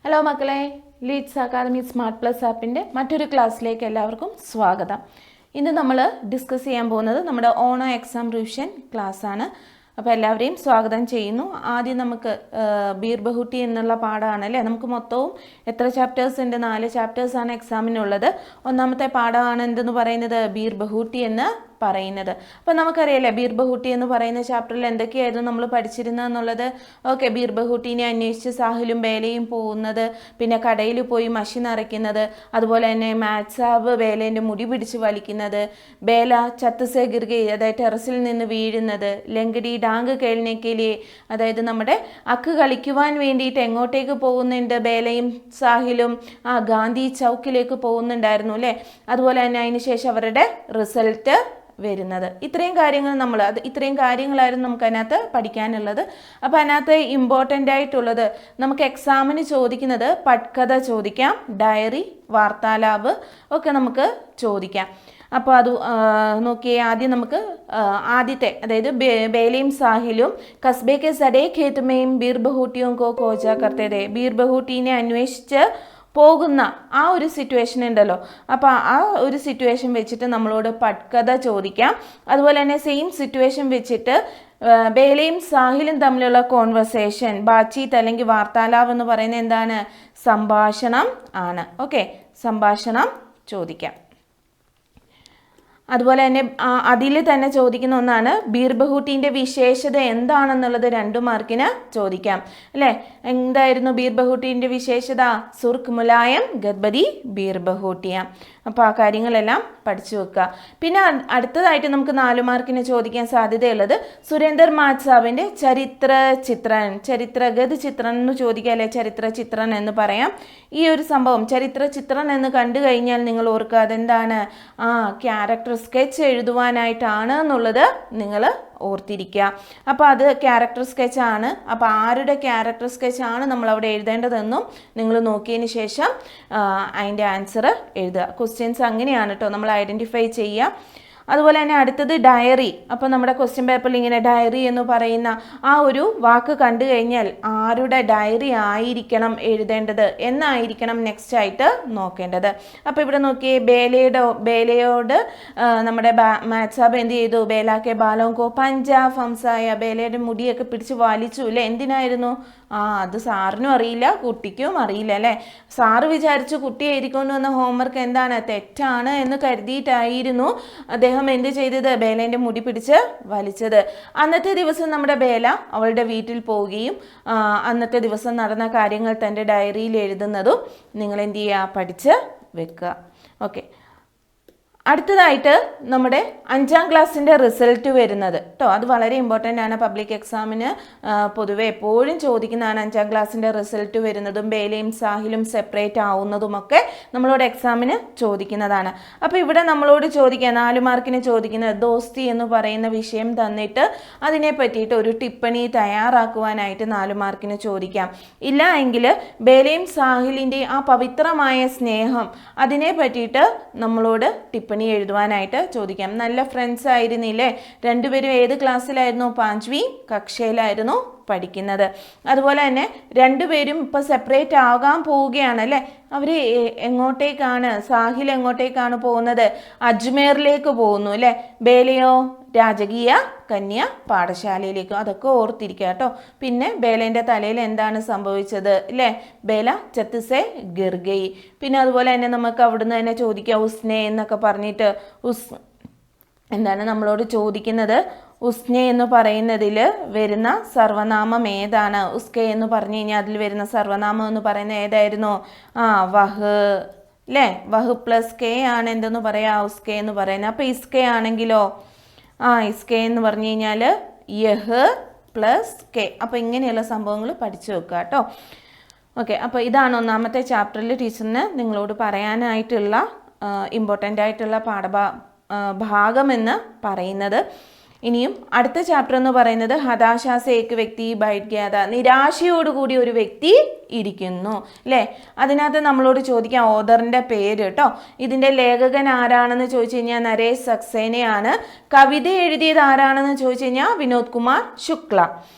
Hello മക്കളെ, Leeds academy smart plus ആപ്പിൻ്റെ മറ്റൊരു ക്ലാസ്സിലേക്ക് എല്ലാവർക്കും സ്വാഗതം. ഇന്ന് നമ്മൾ ഡിസ്കസ് ചെയ്യാൻ പോകുന്നത് നമ്മുടെ ഓണം എക്സാം റിവിഷൻ ക്ലാസ്സാണ്. അപ്പോൾ എല്ലാവരെയും സ്വാഗതം ചെയ്യുന്നു. ആദ്യം നമുക്ക് ബീർ ബഹൂട്ടി എന്നുള്ള പാഠമാണ് അല്ലേ. നമുക്ക് മൊത്തവും എത്ര ചാപ്റ്റേഴ്സ് ഉണ്ട്? 4 ചാപ്റ്റേഴ്സാണ് എക്സാമിനുള്ളത്. ഒന്നാമത്തെ പാഠമാണ് എന്തെന്ന് പറയുന്നത്? ബീർ ബഹൂട്ടി എന്ന് പറയുന്നത്. അപ്പോൾ നമുക്കറിയാലേ ബീർ ബഹൂട്ടി എന്ന് പറയുന്ന ചാപ്റ്ററിൽ എന്തൊക്കെയായിരുന്നു നമ്മൾ പഠിച്ചിരുന്നതെന്നുള്ളത്. ഓക്കെ, ബീർ ബഹൂട്ടിനെ അന്വേഷിച്ച് സാഹിലും ബേലയും പോകുന്നത്, പിന്നെ കടയിൽ പോയി മഷി നിറയ്ക്കുന്നത്, അതുപോലെ തന്നെ മാത്സാബ് ബേലേൻ്റെ മുടി പിടിച്ച് വലിക്കുന്നത്, ബേല ചത്തുസെ ഗിർഗെ അതായത് ടെറസിൽ നിന്ന് വീഴുന്നത്, ലങ്കടി ഡാങ്ക് കേൾനേക്കലി അതായത് നമ്മുടെ അക്ക് കളിക്കുവാൻ വേണ്ടിയിട്ട് എങ്ങോട്ടേക്ക് പോകുന്നുണ്ട് ബേലയും സാഹിലും? ഗാന്ധി ചൗക്കിലേക്ക് പോകുന്നുണ്ടായിരുന്നു അല്ലേ. അതുപോലെ തന്നെ അതിന് ശേഷം അവരുടെ റിസൾട്ട് വരുന്നത്. ഇത്രയും കാര്യങ്ങളായിരുന്നു നമുക്ക് അതിനകത്ത് പഠിക്കാനുള്ളത്. അപ്പോൾ അതിനകത്ത് ഇമ്പോർട്ടൻ്റ് ആയിട്ടുള്ളത് നമുക്ക് എക്സാമിന് ചോദിക്കുന്നത് പട്കഥ ചോദിക്കാം, ഡയറി, വാർത്താലാപ് ഒക്കെ നമുക്ക് ചോദിക്കാം. അപ്പോൾ അത് നോക്കിയേ. ആദ്യം നമുക്ക് ആദ്യത്തെ അതായത് ബേലയും സാഹിലും കസ്ബേക്കെ സഡേ ഖേത്തുമേയും ബീർ ബഹൂട്ടിയും കോ കോജ കർത്തേതേ. ബീർ ബഹൂട്ടീനെ അന്വേഷിച്ച് പോകുന്ന ആ ഒരു സിറ്റുവേഷൻ ഉണ്ടല്ലോ. അപ്പോൾ ആ ഒരു സിറ്റുവേഷൻ വെച്ചിട്ട് നമ്മളോട് പട്കഥ ചോദിക്കാം. അതുപോലെ തന്നെ സെയിം സിറ്റുവേഷൻ വെച്ചിട്ട് ബേലയും സാഹിലും തമ്മിലുള്ള കോൺവെർസേഷൻ, ബാച്ചീത്ത് അല്ലെങ്കിൽ വാർത്താലാപ് എന്ന് പറയുന്നത് എന്താണ്? സംഭാഷണം ആണ്. ഓക്കെ, സംഭാഷണം ചോദിക്കാം. അതുപോലെ തന്നെ അതിൽ തന്നെ ചോദിക്കുന്ന ഒന്നാണ് ബീർ ബഹൂട്ടിൻ്റെ വിശേഷത എന്താണെന്നുള്ളത് 2 മാർക്കിന് ചോദിക്കാം അല്ലേ. എന്തായിരുന്നു ബീർ ബഹൂട്ടിൻ്റെ വിശേഷത? സുർക്ക് മുലായം ഗദ്ബദി ബീർ ബഹൂട്ടിയ. അപ്പോൾ ആ കാര്യങ്ങളെല്ലാം പഠിച്ചു വെക്കുക. പിന്നെ അടുത്തതായിട്ട് നമുക്ക് 4 മാർക്കിന് ചോദിക്കാൻ സാധ്യതയുള്ളത് സുരേന്ദർ മാത്സാബിൻ്റെ ചരിത്ര ചരിത്രഗത് ചിത്രൻ എന്ന് ചോദിക്കുക അല്ലെ. ചരിത്ര ചിത്രൻ എന്ന് പറയാം. ഈ ഒരു സംഭവം ചരിത്ര ചിത്രൻ എന്ന് കണ്ടു കഴിഞ്ഞാൽ നിങ്ങൾ ഓർക്കുക അതെന്താണ്? ക്യാരക്ടർ സ്കെച്ച് എഴുതുവാനായിട്ടാണ് എന്നുള്ളത് നിങ്ങൾ ഓർത്തിരിക്കുക. അപ്പോൾ അത് ക്യാരക്ടർ സ്കെച്ചാണ്. അപ്പോൾ ആരുടെ ക്യാരക്ടർ സ്കെച്ചാണ് നമ്മൾ അവിടെ എഴുതേണ്ടതെന്നും നിങ്ങൾ നോക്കിയതിന് ശേഷം അതിൻ്റെ ആൻസർ എഴുതുക. ക്വസ്റ്റ്യൻസ് അങ്ങനെയാണ് കേട്ടോ നമ്മൾ ഐഡൻറ്റിഫൈ ചെയ്യുക. അതുപോലെ തന്നെ അടുത്തത് ഡയറി. അപ്പോൾ നമ്മുടെ ക്വസ്റ്റ്യൻ പേപ്പറിൽ ഇങ്ങനെ ഡയറി എന്ന് പറയുന്ന ആ ഒരു വാക്ക് കണ്ടു കഴിഞ്ഞാൽ ആരുടെ ഡയറി ആയിരിക്കണം എഴുതേണ്ടത് എന്നായിരിക്കണം നെക്സ്റ്റ് ആയിട്ട് നോക്കേണ്ടത്. അപ്പോൾ ഇവിടെ നോക്കിയേ, ബേലയോട് നമ്മുടെ മാത്സാബ് എന്ത് ചെയ്തു? ബേലാക്കെ ബാലോങ്കോ പഞ്ചാബ് ഹംസായ. ബേലയുടെ മുടിയൊക്കെ പിടിച്ച് വലിച്ചു അല്ലേ. എന്തിനായിരുന്നു? അത് സാറിനും അറിയില്ല, കുട്ടിക്കും അറിയില്ല അല്ലേ. സാറ് വിചാരിച്ചു കുട്ടി എഴുതിക്കൊണ്ട് വന്ന ഹോംവർക്ക് എന്താണ്? തെറ്റാണ് എന്ന് കരുതിയിട്ടായിരുന്നു അദ്ദേഹം എന്ത് ചെയ്തത്? ബേലേൻ്റെ മുടി പിടിച്ച് വലിച്ചത്. അന്നത്തെ ദിവസം നമ്മുടെ ബേല അവളുടെ വീട്ടിൽ പോവുകയും അന്നത്തെ ദിവസം നടന്ന കാര്യങ്ങൾ തൻ്റെ ഡയറിയിൽ എഴുതുന്നതും നിങ്ങൾ എന്ത് ചെയ്യുക? പഠിച്ച് വെക്കുക. ഓക്കെ, അടുത്തതായിട്ട് നമ്മുടെ 5ാം ക്ലാസ്സിൻ്റെ റിസൾട്ട് വരുന്നത് കേട്ടോ. അത് വളരെ ഇമ്പോർട്ടൻ്റ് ആണ്. പബ്ലിക് എക്സാമിന് പൊതുവെ എപ്പോഴും ചോദിക്കുന്നതാണ് 5ാം ക്ലാസ്സിൻ്റെ റിസൾട്ട് വരുന്നതും ബേലയും സാഹിലും സെപ്പറേറ്റ് ആവുന്നതുമൊക്കെ നമ്മളോട് എക്സാമിന് ചോദിക്കുന്നതാണ്. അപ്പോൾ ഇവിടെ നമ്മളോട് ചോദിക്കുക 4 മാർക്കിന് ചോദിക്കുന്നത് ദോസ്തി എന്ന് പറയുന്ന വിഷയം തന്നിട്ട് അതിനെ പറ്റിയിട്ട് ഒരു ടിപ്പണി തയ്യാറാക്കുവാനായിട്ട് 4 മാർക്കിന് ചോദിക്കാം. ഇല്ല എങ്കിൽ ബേലയും സാഹിലിൻ്റെ ആ പവിത്രമായ സ്നേഹം അതിനെ പറ്റിയിട്ട് നമ്മളോട് ടിപ്പണി എഴുതുവാനായിട്ട് ചോദിക്കാം. നല്ല ഫ്രണ്ട്സ് ആയിരുന്നില്ലേ? രണ്ടുപേരും ഏത് ക്ലാസ്സിലായിരുന്നു? 5वीं കക്ഷയിലായിരുന്നു പഠിക്കുന്നത്. അതുപോലെ തന്നെ രണ്ടുപേരും ഇപ്പോൾ സെപ്പറേറ്റ് ആകാൻ പോവുകയാണ് അല്ലേ. അവർ എങ്ങോട്ടേക്കാണ്? സാഹിൽ എങ്ങോട്ടേക്കാണ് പോകുന്നത്? അജ്മേറിലേക്ക് പോകുന്നു അല്ലേ. ബേലയോ രാജകീയ കന്യ പാഠശാലയിലേക്ക്. അതൊക്കെ ഓർത്തിരിക്കുക കേട്ടോ. പിന്നെ ബേലേൻ്റെ തലയിൽ എന്താണ് സംഭവിച്ചത് അല്ലേ? ബേല ചത്തുസെ ഗിർഗൈ. പിന്നെ അതുപോലെ തന്നെ നമുക്ക് അവിടുന്ന് തന്നെ ചോദിക്കാം ഉസ്നെ എന്നൊക്കെ പറഞ്ഞിട്ട്. എന്താണ് നമ്മളോട് ചോദിക്കുന്നത്? ഉസ്നെ എന്ന് പറയുന്നതിൽ വരുന്ന സർവനാമം ഏതാണ്? ഉസ്കെ എന്ന് പറഞ്ഞു കഴിഞ്ഞാൽ അതിൽ വരുന്ന സർവനാമം എന്ന് പറയുന്നത് ഏതായിരുന്നു? വഹ് അല്ലേ. വഹ് പ്ലസ് കെ ആണ് എന്തെന്ന് പറയാ? ഉസ്കെ എന്ന് പറയുന്നത്. അപ്പോൾ ഇസ്കെ ആണെങ്കിലോ? ഇസ്കെ എന്ന് പറഞ്ഞു കഴിഞ്ഞാൽ യഹ് പ്ലസ് കെ. അപ്പോൾ ഇങ്ങനെയുള്ള സംഭവങ്ങൾ പഠിച്ചു വെക്കുക കേട്ടോ. ഓക്കെ, അപ്പോൾ ഇതാണ് 1ാമത്തെ ചാപ്റ്ററിൽ ടീച്ചറിന് നിങ്ങളോട് പറയാനായിട്ടുള്ള ഇമ്പോർട്ടൻ്റ് ആയിട്ടുള്ള ഭാഗമെന്ന് പറയുന്നത്. ഇനിയും അടുത്ത ചാപ്റ്റർ എന്ന് പറയുന്നത് ഹതാശാസെ ഏക് വ്യക്തി ബൈഠ് ഗയാ താ. നിരാശയോടുകൂടി ഒരു വ്യക്തി ഇരിക്കുന്നു അല്ലേ. അതിനകത്ത് നമ്മളോട് ചോദിക്കാം ഓഥറിൻ്റെ പേര് കേട്ടോ. ഇതിൻ്റെ ലേഖകൻ ആരാണെന്ന് ചോദിച്ചു കഴിഞ്ഞാൽ നരേഷ് സക്സേനയാണ്. കവിത എഴുതിയത് ആരാണെന്ന് ചോദിച്ചു കഴിഞ്ഞാൽ വിനോദ് കുമാർ ശുക്ല.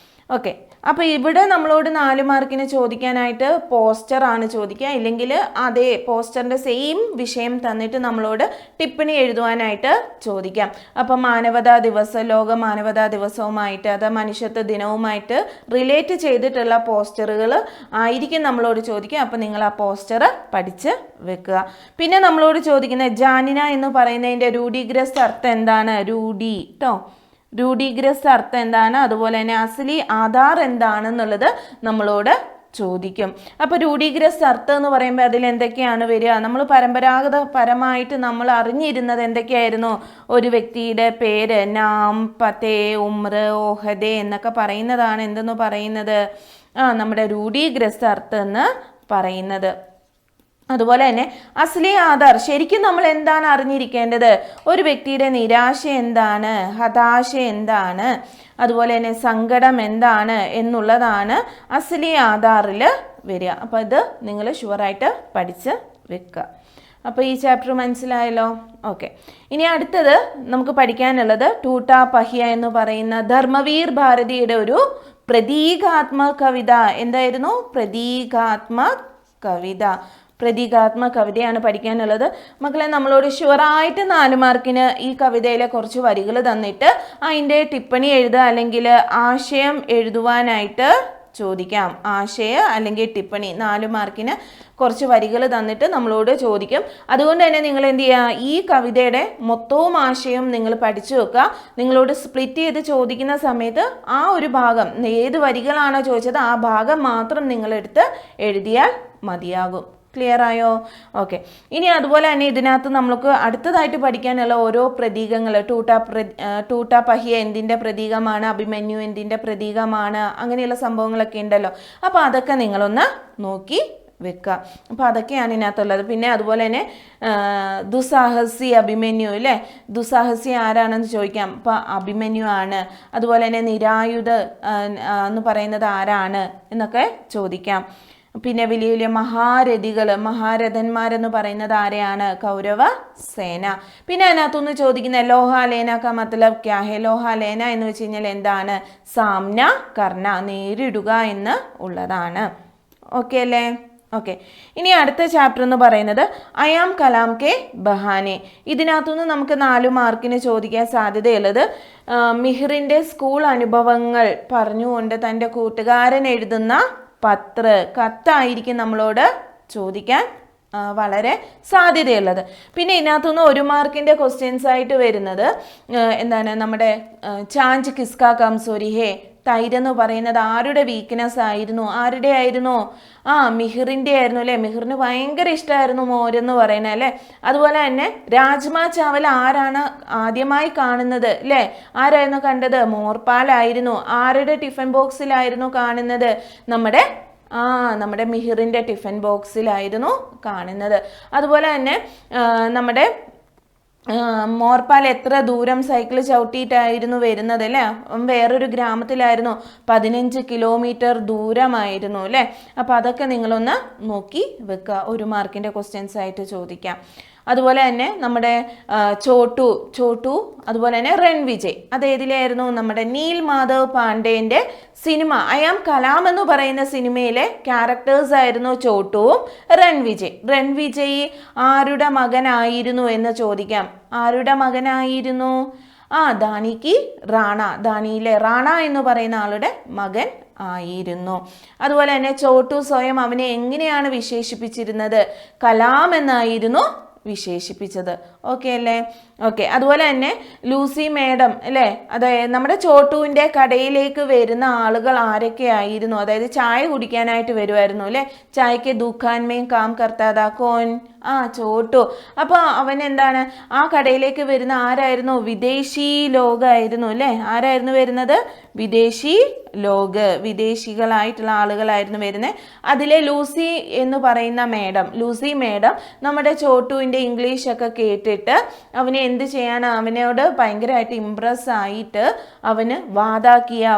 ഓക്കെ, അപ്പോൾ ഇവിടെ നമ്മളോട് 4 മാർക്കിന് ചോദിക്കാനായിട്ട് പോസ്റ്ററാണ് ചോദിക്കുക, ഇല്ലെങ്കിൽ അതേ പോസ്റ്ററിൻ്റെ സെയിം വിഷയം തന്നിട്ട് നമ്മളോട് ടിപ്പണി എഴുതുവാനായിട്ട് ചോദിക്കാം. അപ്പം മാനവതാ ദിവസം, ലോക മാനവതാ ദിവസവുമായിട്ട്, അത് മനുഷ്യത്വ ദിനവുമായിട്ട് റിലേറ്റ് ചെയ്തിട്ടുള്ള പോസ്റ്ററുകൾ ആയിരിക്കും നമ്മളോട് ചോദിക്കുക. അപ്പം നിങ്ങൾ ആ പോസ്റ്റർ പഠിച്ച് വെക്കുക. പിന്നെ നമ്മളോട് ചോദിക്കുന്ന ജാനിന എന്ന് പറയുന്നതിൻ്റെ രൂഢീഗ്രസ്ത അർത്ഥം എന്താണ്? രൂഢി കേട്ടോ, രൂഢീഗ്രസ്ത അർത്ഥം എന്താണ്, അതുപോലെ തന്നെ അസലി ആധാർ എന്താണെന്നുള്ളത് നമ്മളോട് ചോദിക്കും. അപ്പോൾ രൂഢീഗ്രസ്ത അർത്ഥം എന്ന് പറയുമ്പോൾ അതിൽ എന്തൊക്കെയാണ് വരിക? നമ്മൾ പരമ്പരാഗതപരമായിട്ട് നമ്മൾ അറിഞ്ഞിരുന്നത് എന്തൊക്കെയായിരുന്നു? ഒരു വ്യക്തിയുടെ പേര് നാം, പതേ, ഉമ്ര, ഓഹദേ എന്നൊക്കെ പറയുന്നതാണ് എന്തെന്ന് പറയുന്നത്? നമ്മുടെ രൂഢീഗ്രസ്ത അർത്ഥം എന്ന് പറയുന്നത്. അതുപോലെ തന്നെ അസ്ലി ആധാർ, ശരിക്കും നമ്മൾ എന്താണ് അറിഞ്ഞിരിക്കേണ്ടത്? ഒരു വ്യക്തിയുടെ നിരാശ എന്താണ്, ഹതാശ എന്താണ്, അതുപോലെ തന്നെ സങ്കടം എന്താണ് എന്നുള്ളതാണ് അസ്ലി ആധാറിൽ വരിക. അപ്പോൾ ഇത് നിങ്ങൾ ഷുവറായിട്ട് പഠിച്ച് വെക്കുക. അപ്പോൾ ഈ ചാപ്റ്റർ മനസ്സിലായല്ലോ? ഓക്കെ, ഇനി അടുത്തത് നമുക്ക് പഠിക്കാനുള്ളത് ടൂട്ടാ പഹിയ എന്ന് പറയുന്ന ധർമ്മവീർ ഭാരതിയുടെ ഒരു പ്രതീകാത്മക കവിത. എന്തായിരുന്നു? പ്രതീകാത്മക കവിത. പ്രതീകാത്മക കവിതയാണ് പഠിക്കാനുള്ളത്. മക്കളെ, നമ്മളോട് ഷുവറായിട്ട് 4 മാർക്കിന് ഈ കവിതയിലെ കുറച്ച് വരികൾ തന്നിട്ട് അതിൻ്റെ ടിപ്പണി എഴുതുക, അല്ലെങ്കിൽ ആശയം എഴുതുവാനായിട്ട് ചോദിക്കാം. ആശയ അല്ലെങ്കിൽ ടിപ്പണി 4 മാർക്കിന് കുറച്ച് വരികൾ തന്നിട്ട് നമ്മളോട് ചോദിക്കും. അതുകൊണ്ട് തന്നെ നിങ്ങൾ എന്ത് ചെയ്യുക? ഈ കവിതയുടെ മൊത്തവും ആശയവും നിങ്ങൾ പഠിച്ചു വെക്കുക. നിങ്ങളോട് സ്പ്ലിറ്റ് ചെയ്ത് ചോദിക്കുന്ന സമയത്ത് ആ ഒരു ഭാഗം, ഏത് വരികളാണോ ചോദിച്ചത് ആ ഭാഗം മാത്രം നിങ്ങളെടുത്ത് എഴുതിയാൽ മതിയാകും. ക്ലിയർ ആയോ? ഓക്കെ, ഇനി അതുപോലെ തന്നെ ഇതിനകത്ത് നമുക്ക് അടുത്തതായിട്ട് പഠിക്കാനുള്ള ഓരോ പ്രതീകങ്ങൾ, ടൂട്ടാ പഹിയ എന്തിൻ്റെ പ്രതീകമാണ്, അഭിമന്യു എന്തിൻ്റെ പ്രതീകമാണ്, അങ്ങനെയുള്ള സംഭവങ്ങളൊക്കെ ഉണ്ടല്ലോ. അപ്പോൾ അതൊക്കെ നിങ്ങളൊന്ന് നോക്കി വെക്കുക. അപ്പോൾ അതൊക്കെയാണ് ഇതിനകത്തുള്ളത്. പിന്നെ അതുപോലെ തന്നെ ദുസ്സാഹസി അഭിമന്യു അല്ലേ, ദുസ്സാഹസി ആരാണെന്ന് ചോദിക്കാം. അപ്പോൾ അഭിമന്യു ആണ്. അതുപോലെ തന്നെ നിരായുധ എന്ന് പറയുന്നത് ആരാണ് എന്നൊക്കെ ചോദിക്കാം. പിന്നെ വലിയ വലിയ മഹാരഥന്മാരെന്ന് പറയുന്നത് ആരെയാണ്? കൗരവ സേന. പിന്നെ അതിനകത്തുനിന്ന് ചോദിക്കുന്ന ലോഹാലേന ക മത്ലബ് ക്യാ ഹെ, ലോഹാലേന എന്ന് വെച്ച് കഴിഞ്ഞാൽ എന്താണ്? സാമ്ന കർണ, നേരിടുക എന്ന് ഉള്ളതാണ്. ഓക്കെ അല്ലേ? ഓക്കെ, ഇനി അടുത്ത ചാപ്റ്റർ എന്ന് പറയുന്നത് അയാം കലാം കെ ബഹാനെ. ഇതിനകത്തുനിന്ന് നമുക്ക് 4 മാർക്കിന് ചോദിക്കാൻ സാധ്യതയുള്ളത് മിഹിറിൻ്റെ സ്കൂൾ അനുഭവങ്ങൾ പറഞ്ഞുകൊണ്ട് തൻ്റെ കൂട്ടുകാരൻ എഴുതുന്ന കത്തായിരിക്കും നമ്മളോട് ചോദിക്കാൻ വളരെ സാധ്യതയുള്ളത്. പിന്നെ ഇതിനകത്തുനിന്ന് 1 മാർക്കിൻ്റെ ക്വസ്റ്റ്യൻസ് ആയിട്ട് വരുന്നത് എന്താണ്? നമ്മുടെ ചാഞ്ച് കിസ്ക കംസോരി ഹേ, തൈരെന്ന് പറയുന്നത് ആരുടെ വീക്ക്നെസ് ആയിരുന്നു? ആരുടെ ആയിരുന്നു? മിഹിറിൻ്റെ ആയിരുന്നു അല്ലേ. മിഹിറിന് ഭയങ്കര ഇഷ്ടമായിരുന്നു മോരെന്ന് പറയുന്നത് അല്ലേ. അതുപോലെ തന്നെ രാജ്മാ ചാവൽ ആരാണ് ആദ്യമായി കാണുന്നത് അല്ലേ? ആരായിരുന്നു കണ്ടത്? മോർപാലായിരുന്നു. ആരുടെ ടിഫിൻ ബോക്സിലായിരുന്നു കാണുന്നത്? നമ്മുടെ മിഹിറിൻ്റെ ടിഫിൻ ബോക്സിലായിരുന്നു കാണുന്നത്. അതുപോലെ തന്നെ നമ്മുടെ മോർപാൽ എത്ര ദൂരം സൈക്കിൾ ചവിട്ടിയിട്ടായിരുന്നു വരുന്നത് അല്ലേ? വേറൊരു ഗ്രാമത്തിലായിരുന്നു, 15 കിലോമീറ്റർ ദൂരമായിരുന്നു അല്ലേ. അപ്പോൾ അതൊക്കെ നിങ്ങളൊന്ന് നോക്കി വെക്കുക, 1 മാർക്കിൻ്റെ ക്വസ്റ്റ്യൻസ് ആയിട്ട് ചോദിക്കാം. അതുപോലെ തന്നെ നമ്മുടെ ചോട്ടു അതുപോലെ തന്നെ റൺ വിജയ്, അതേതിലായിരുന്നു? നമ്മുടെ നീൽ മാധവ് പാണ്ഡേൻ്റെ സിനിമ അയാം കലാം എന്ന് പറയുന്ന സിനിമയിലെ ക്യാരക്ടേഴ്സ് ആയിരുന്നു ചോട്ടുവും റൺ വിജയ് ആരുടെ മകനായിരുന്നു എന്ന് ചോദിക്കാം. ആരുടെ മകനായിരുന്നു? ദാനിക്ക് റാണ, ദാനിയിലെ റാണ എന്ന് പറയുന്ന ആളുടെ മകൻ ആയിരുന്നു. അതുപോലെ തന്നെ ചോട്ടു സ്വയം അവനെ എങ്ങനെയാണ് വിശേഷിപ്പിച്ചിരുന്നത്? കലാം എന്നായിരുന്നു വിശേഷിപ്പിച്ചത്. ഓക്കെ അല്ലേ? ഓക്കെ, അതുപോലെ തന്നെ ലൂസി മേഡം അല്ലേ, അതായത് നമ്മുടെ ചോട്ടുവിൻ്റെ കടയിലേക്ക് വരുന്ന ആളുകൾ ആരൊക്കെയായിരുന്നു? അതായത് ചായ കുടിക്കാനായിട്ട് വരുമായിരുന്നു അല്ലേ. ചായക്ക് ദുഖാൻമേം കാം കർത്താദാ കോൻ? ചോട്ടു. അപ്പോൾ അവൻ എന്താണ്? ആ കടയിലേക്ക് വരുന്ന ആരായിരുന്നു? വിദേശി ലോകായിരുന്നു അല്ലേ. ആരായിരുന്നു വരുന്നത്? വിദേശി ലോക്, വിദേശികളായിട്ടുള്ള ആളുകളായിരുന്നു വരുന്നത്. അതിലെ ലൂസി എന്ന് പറയുന്ന ലൂസി മേഡം നമ്മുടെ ചോട്ടുവിൻ്റെ ഇംഗ്ലീഷൊക്കെ കേട്ടിട്ട് അവനെ എന്ത് ചെയ്യാൻ? അവനോട് ഭയങ്കരമായിട്ട് ഇംപ്രസ് ആയിട്ട് അവന് വാദാക്കിയ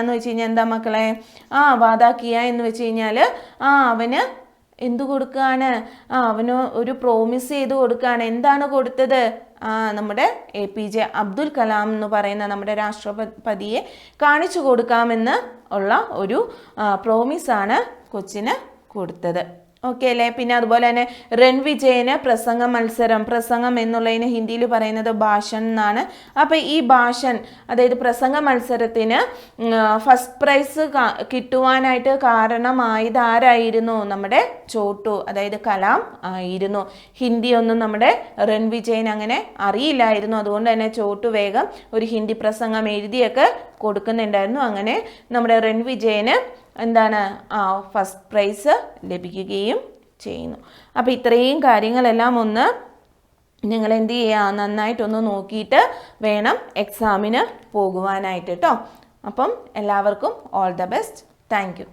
എന്ന് വെച്ച് കഴിഞ്ഞാൽ എന്താ മക്കളെ? വാദാക്കിയ എന്ന് വെച്ച് കഴിഞ്ഞാൽ അവന് എന്തു കൊടുക്കുകയാണ്? അവന് ഒരു പ്രോമിസ് ചെയ്ത് കൊടുക്കുകയാണ്. എന്താണ് കൊടുത്തത്? നമ്മുടെ APJ അബ്ദുൽ കലാം എന്ന് പറയുന്ന നമ്മുടെ രാഷ്ട്രപതിയെ കാണിച്ചു കൊടുക്കാമെന്ന് ഉള്ള ഒരു പ്രോമിസാണ് കൊച്ചിന് കൊടുത്തത്. ഓക്കെ അല്ലേ? പിന്നെ അതുപോലെ തന്നെ രൺവിജയന് പ്രസംഗ മത്സരം, പ്രസംഗം എന്നുള്ളതിന് ഹിന്ദിയിൽ പറയുന്നത് ഭാഷൻ എന്നാണ്. അപ്പോൾ ഈ ഭാഷൻ, അതായത് പ്രസംഗ മത്സരത്തിന് ഫസ്റ്റ് പ്രൈസ് കിട്ടുവാനായിട്ട് കാരണമായത് ആരായിരുന്നു? നമ്മുടെ ചോട്ടു, അതായത് കലാം ആയിരുന്നു. ഹിന്ദി ഒന്നും നമ്മുടെ രൺവിജയൻ അങ്ങനെ അറിയില്ലായിരുന്നു. അതുകൊണ്ട് തന്നെ ചോട്ടു വേഗം ഒരു ഹിന്ദി പ്രസംഗം എഴുതിയൊക്കെ കൊടുക്കുന്നുണ്ടായിരുന്നു. അങ്ങനെ നമ്മുടെ രൺവിജയന് എന്താണ് ഫസ്റ്റ് പ്രൈസ് ലഭിക്കുകയും ചെയ്യുന്നു. അപ്പോൾ ഇത്രയും കാര്യങ്ങളെല്ലാം ഒന്ന് നിങ്ങൾ എന്ത് ചെയ്യുക, നന്നായിട്ടൊന്ന് നോക്കിയിട്ട് വേണം എക്സാമിന് പോകുവാനായിട്ട് കേട്ടോ. അപ്പം എല്ലാവർക്കും all the best. Thank you.